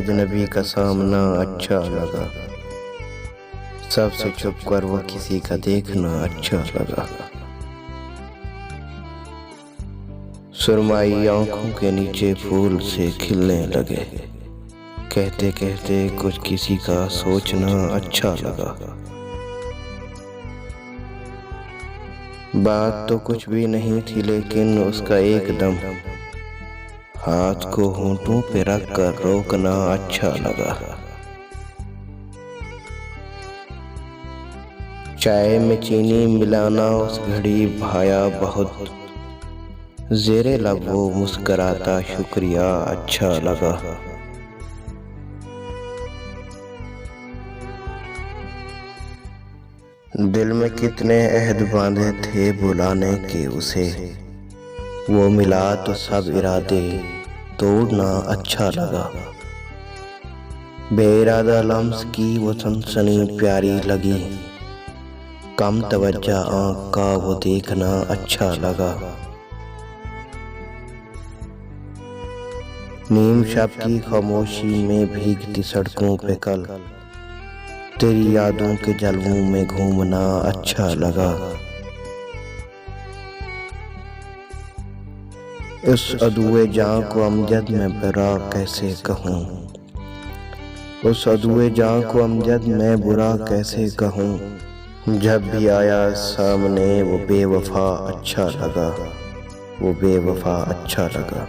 अजनबी का सामना अच्छा लगा, सबसे छुप कर वो किसी का देखना अच्छा लगा। सुरमाई आंखों के नीचे फूल से खिलने लगे, कहते कहते कुछ किसी का सोचना अच्छा लगा। बात तो कुछ भी नहीं थी लेकिन उसका एकदम हाथ को होंठों पे रख कर रोकना अच्छा लगा। चाय में चीनी मिलाना उस घड़ी भाया बहुत, ज़ेरे लब वो मुस्कराता शुक्रिया अच्छा लगा। दिल में कितने अहद बांधे थे बुलाने के उसे, वो मिला तो सब इरादे तोड़ना अच्छा लगा। बेइरादा लम्स की वो सनसनी प्यारी लगी, कम तवज्जा आँख का वो देखना अच्छा लगा। नीम शब की खामोशी में भीगती सड़कों पे कल, तेरी यादों के जलवों में घूमना अच्छा लगा। इस अदुए जां को अमजद में बुरा कैसे कहूँ, उस अदुए जां को अमजद में बुरा कैसे कहूँ। जब भी आया सामने वो बेवफा अच्छा लगा, वो बेवफा अच्छा लगा।